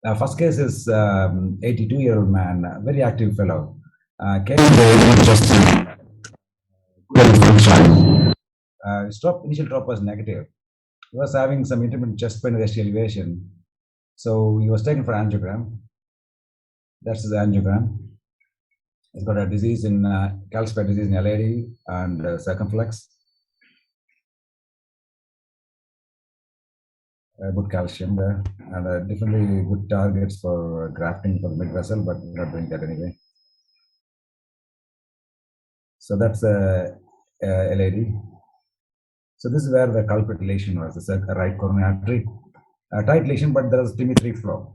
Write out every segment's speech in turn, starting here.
First case is 82-year-old man, very active fellow. Came just initial drop was negative. He was having some intermittent chest pain with ST elevation. So he was taken for angiogram. That's the angiogram. He's got a disease in calcified disease in LAD and circumflex. Good calcium there, and definitely good targets for grafting for the mid vessel, but we're not doing that anyway. So that's a LAD. So this is where the culprit lesion was. It's a right coronary artery, a tight lesion, but there was TIMI3 flow.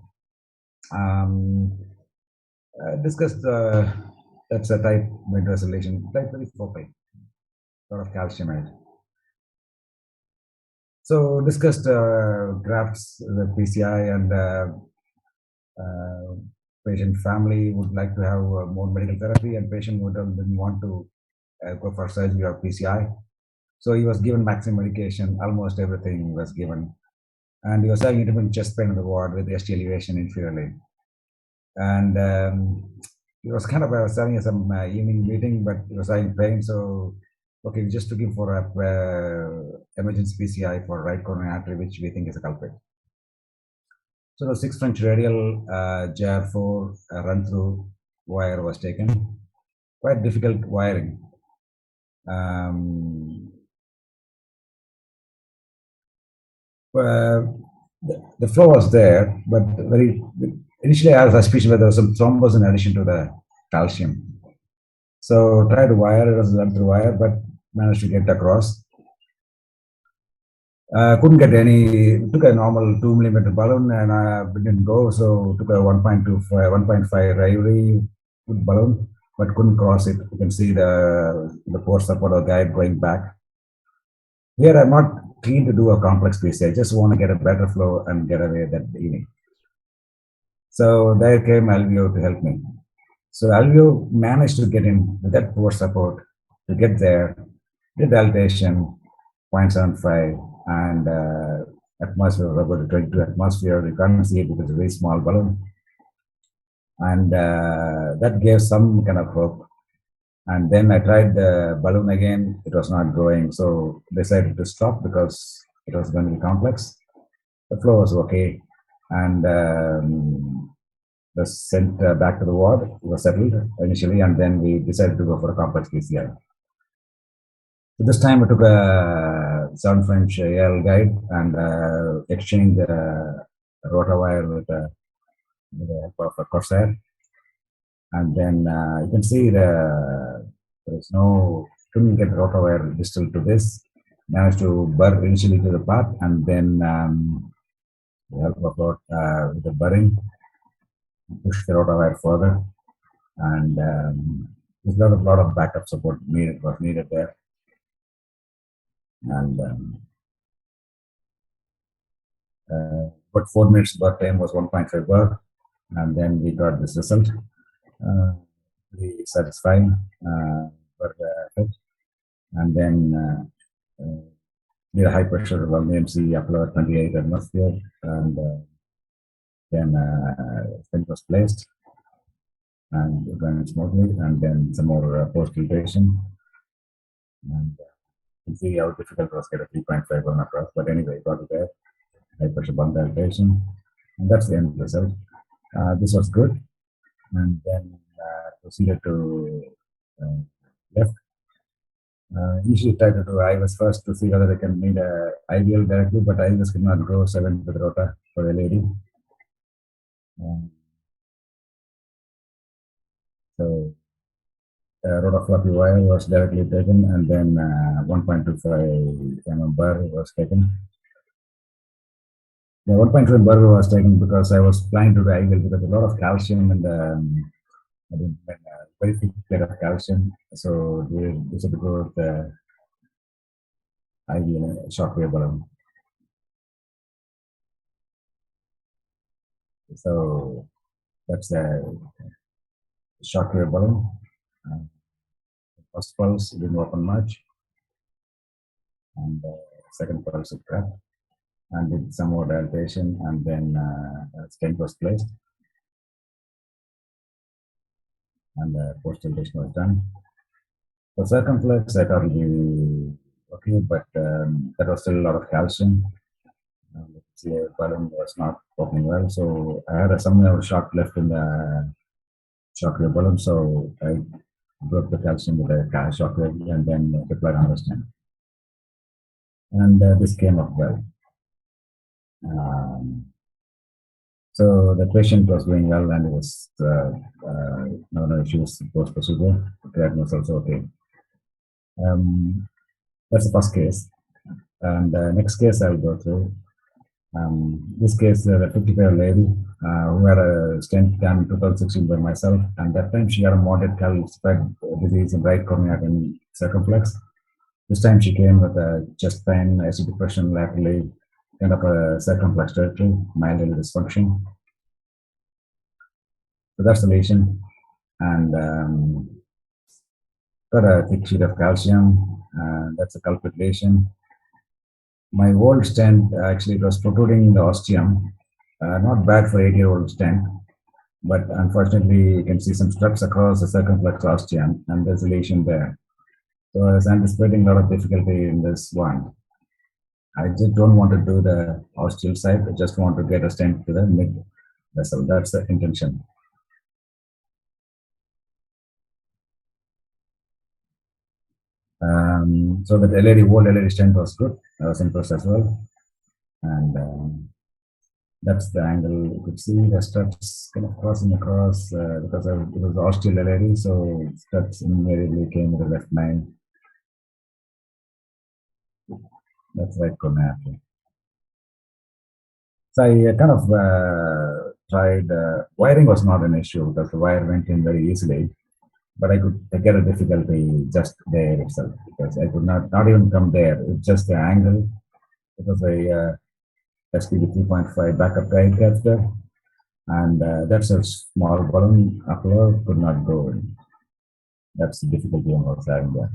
Discussed that's a tight mid vessel lesion, tight very focal, a lot of calcium in it. So discussed grafts, the PCI, and patient family would like to have more medical therapy, and patient didn't want to go for surgery or PCI. So he was given maximum medication, almost everything was given. And he was having intermittent chest pain in the ward with ST elevation inferiorly. And he was kind of having some evening meeting, but he was having pain. So, okay, we just took him for a emergency PCI for right coronary artery, which we think is a culprit. So the 6 French radial JR4 run-through wire was taken. Quite difficult wiring. The flow was there, but initially I was suspicious whether there was some thrombus in addition to the calcium. So tried to wire, it was run through wire, but managed to get across. Couldn't get any, took a normal 2 millimeter balloon and didn't go, so took a 1.5 Rayleigh balloon, but couldn't cross it. You can see the port supporter guide going back. Here I'm not keen to do a complex PCI. I just want to get a better flow and get away that evening. So there came Alveo to help me. So Alveo managed to get in with that port support to get there, did dilatation 0.75 and atmosphere was about 22 atmosphere. You can't see it because it's a very small balloon. And that gave some kind of hope. And then I tried the balloon again. It was not going, so decided to stop because it was going to be complex. The flow was okay, and was sent back to the ward. It was settled initially, and then we decided to go for a complex PCI. So this time I took a 7 French AL guide and exchanged rotawire with the help of a Corsair. And then you can see there's no, couldn't get rotawire distal to this. Managed to burr initially to the part, and then the help of with the burring, push the rotawire further, and there's a lot of backup support was needed there. And but 4 minutes burr time was 1.5 burr, and then we got this result. Really satisfying for the effect. And then did a high pressure EMC up to 28 atmosphere, and then stent was placed and it went smoothly, and then some more post filtration. And you can see how difficult it was to get a 3.5 on across, but anyway, got it there. High pressure bump dilatation, and that's the end result. This was good, and then proceeded to left. Usually try to do IVS first to see whether they can need a IVL directly, but IVS cannot grow 7 with rota for LAD. So rota floppy wire was directly taken, and then 1.25 mm burr was taken. The 1.2 burr was taken because I was planning to do IVL because a lot of calcium and very thick layer of calcium, so we decided to go with the IVL shockwave balloon. So that's the shockwave balloon. First pulse didn't open much, and second pulse it cracked. and did some more dilatation, and then stent was placed, and post dilatation was done. For circumflex, I thought it would be okay, but there was still a lot of calcium. The balloon was not opening well, so I had some shock left in the shockwave balloon, so I broke the calcium with a shockwave and then deployed another stent. And this came up well. So the patient was doing well, and it was no issues post procedure. The treatment was also okay. That's the first case, and next case I'll go through. This case, a 55 lady who had a stent done in 2016 by myself, and that time she had a moderate calcified disease in right coronary and circumflex. This time she came with a chest pain, acid depression laterally, kind of a circumflex territory, mild dysfunction. So that's the lesion, and got a thick sheet of calcium. That's a culprit lesion. My old stent actually was protruding in the ostium. Not bad for 8-year-old stent, but unfortunately you can see some struts across the circumflex ostium, and there's a lesion there. So I was anticipating a lot of difficulty in this one. I just don't want to do the ostial side. I just want to get a stent to the mid vessel. That's the intention. So the old LED stent was good. I was impressed as well. And that's the angle. You could see the struts kind of crossing across because it was ostial LED, so struts invariably came with the left line. That's right coronary. So I kind of tried, wiring was not an issue because the wire went in very easily, but I could get a difficulty just there itself because I could not even come there. It's just the angle. It was a SPB 3.5 backup guide catheter, and that's a small balloon upload, could not go in. That's the difficulty I was having there.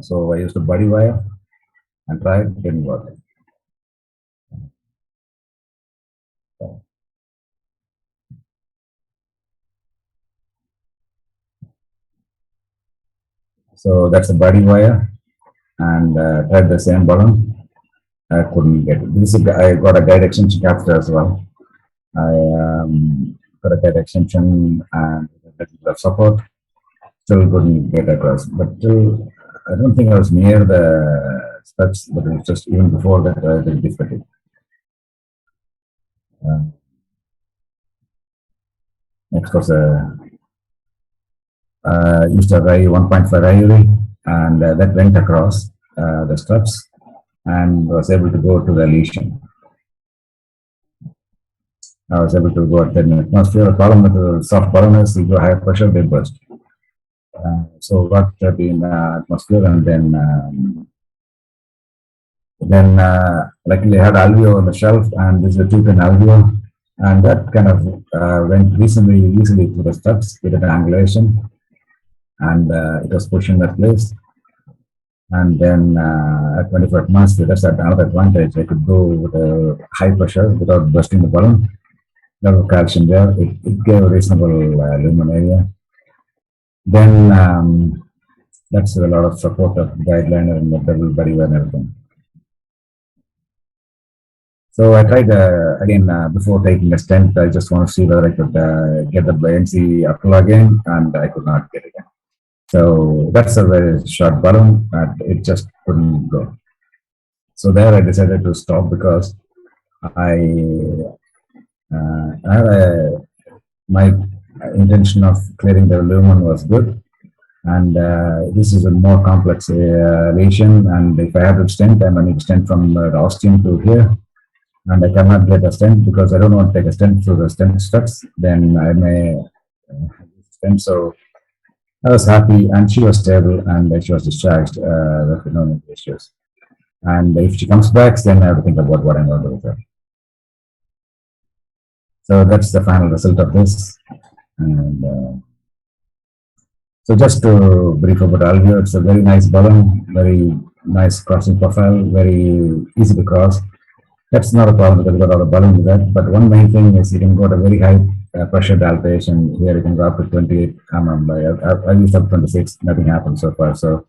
So I used a body wire and tried, didn't work. So that's a body wire, and tried the same balloon. I couldn't get it. I got a guide extension catheter as well. I got a guide extension and a little bit of support. Still couldn't get across. But still, I don't think I was near the steps, but it was just even before that the difficulty. Next was used a 1.5 IUV, and that went across the steps and was able to go to the lesion. I was able to go at 10 atmosphere. The problem with the soft balloon is you go high pressure, they burst. So got 13 atmosphere, and then luckily I had alveo on the shelf, and this is a 210 alveo, and that kind of went reasonably easily to the steps with an angulation, and it was pushed in that place. And then at 24 atmosphere, that's another advantage. I could go with a high pressure without bursting the balloon. There was calcium there. It gave a reasonable lumen area. Then that's a lot of support of guideline and the double body and everything. So I tried again before taking a stent. I just want to see whether I could get the buoyancy up again, and I could not get it again. So that's a very short balloon, and it just couldn't go. So there I decided to stop because my intention of clearing the lumen was good, and this is a more complex lesion, and if I have a stent, I need a stent from the ostium to here, and I cannot get a stent because I don't want to take a stent through the stent struts, then I may stent. So I was happy, and she was stable, and she was discharged. There were no issues. And if she comes back, then I have to think about what I'm going to do with her. So that's the final result of this. And so just to brief about Alveo, it's a very nice balloon, very nice crossing profile, very easy to cross. That's not a problem because we've got all the balloon with that. But one main thing is you can go to very high pressure dilatation. Here you can go up to 28. I used up 26. Nothing happened so far. So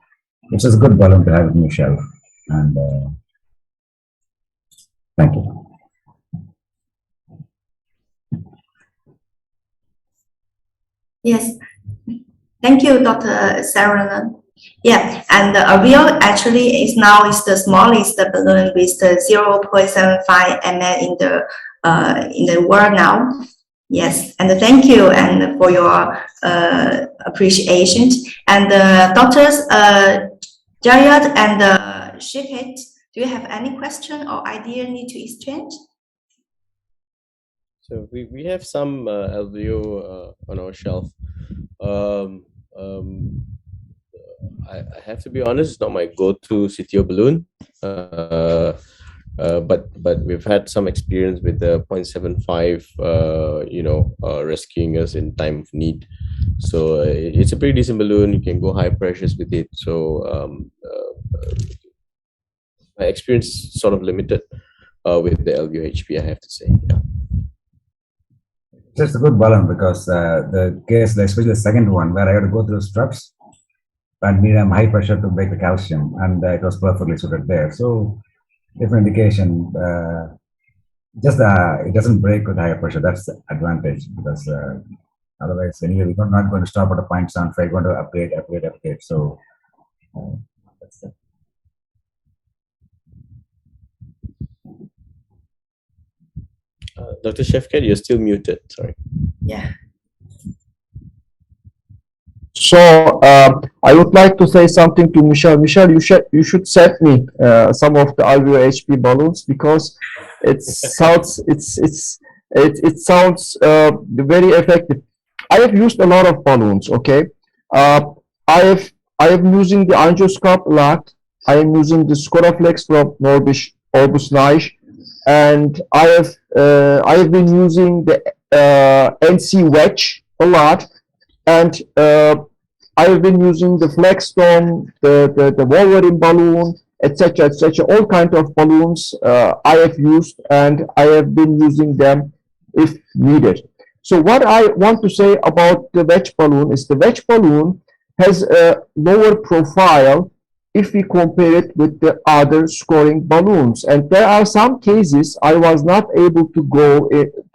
it's just a good balloon to have in your shelf. And thank you. Yes. Thank you, Dr. Saravanan. Yeah, and the Alveo actually is the smallest balloon with the 0.75 ml in the world now. Yes, and thank you and for your appreciation. And Doctors Jayat and Shipit, do you have any question or idea need to exchange? So we have some Alveo on our shelf. I have to be honest, it's not my go-to CTO balloon. But we've had some experience with the 0.75, rescuing us in time of need. So it's a pretty decent balloon. You can go high pressures with it. So my experience is sort of limited with the Alveo HP, I have to say. Yeah. Just a good balloon because the case, especially the second one, where I had to go through struts and need high pressure to break the calcium, and it was perfectly suited there. So, different indication. It doesn't break with higher pressure. That's the advantage because otherwise, anyway, we're not going to stop at a 0.75. We're going to upgrade. So, that's it. Dr. Shefkat, you're still muted. Sorry. Yeah. So I would like to say something to Michelle. Michelle, you should send me some of the Alveo HP balloons because it sounds it sounds very effective. I have used a lot of balloons. Okay, I am using the angioscope a lot. I am using the Scoraflex from Orbis Nice, and I have been using the NC wedge a lot, and I have been using the Flexstone, the Wolverine balloon, etc., etc. All kinds of balloons I have used, and I have been using them if needed. So what I want to say about the wedge balloon is the wedge balloon has a lower profile if we compare it with the other scoring balloons. And there are some cases I was not able to go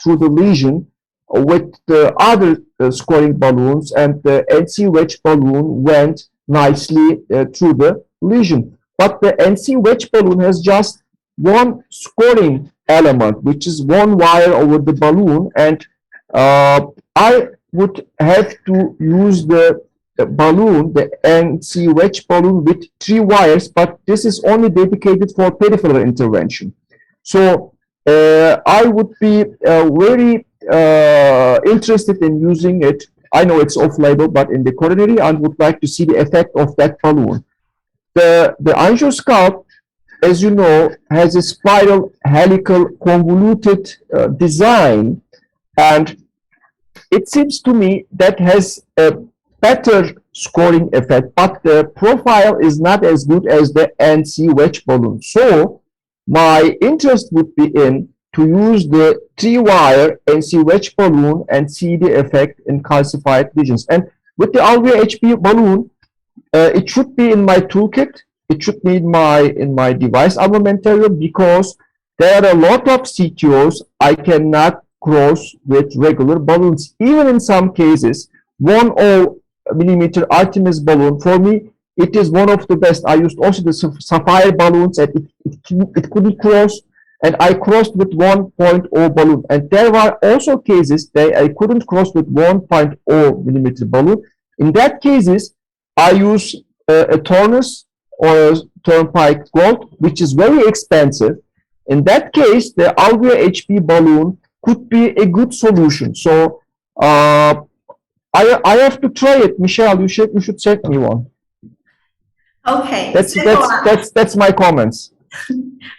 through the lesion with the other scoring balloons, and the NC wedge balloon went nicely through the lesion. But the NC wedge balloon has just one scoring element, which is one wire over the balloon, and I would have to use the balloon, the NC wedge balloon, with 3 wires, but this is only dedicated for peripheral intervention. So I would be very interested in using it. I know it's off-label, but in the coronary, I would like to see the effect of that balloon. The angioscope, as you know, has a spiral helical convoluted design, and it seems to me that has a better scoring effect, but the profile is not as good as the NC wedge balloon. So my interest would be in to use the 3-wire NC wedge balloon and see the effect in calcified lesions. And with the Alveo HP balloon, it should be in my toolkit. It should be in my device armamentarium, because there are a lot of CTOs I cannot cross with regular balloons. Even in some cases, 1.0mm Artemis balloon, for me, it is one of the best. I used also the Sapphire balloons, and it couldn't cross, and I crossed with 1.0 balloon. And there were also cases that I couldn't cross with 1.0mm balloon. In that cases, I use a Tornus or a Turnpike Gold, which is very expensive. In that case, the Alveo HP balloon could be a good solution. So I have to try it. Michelle, you should send me one. Okay. That's my comments.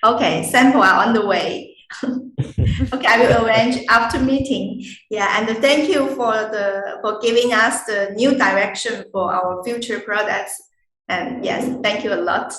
Okay, sample are on the way. Okay, I will arrange after meeting. Yeah, and thank you for giving us the new direction for our future products. And yes, thank you a lot.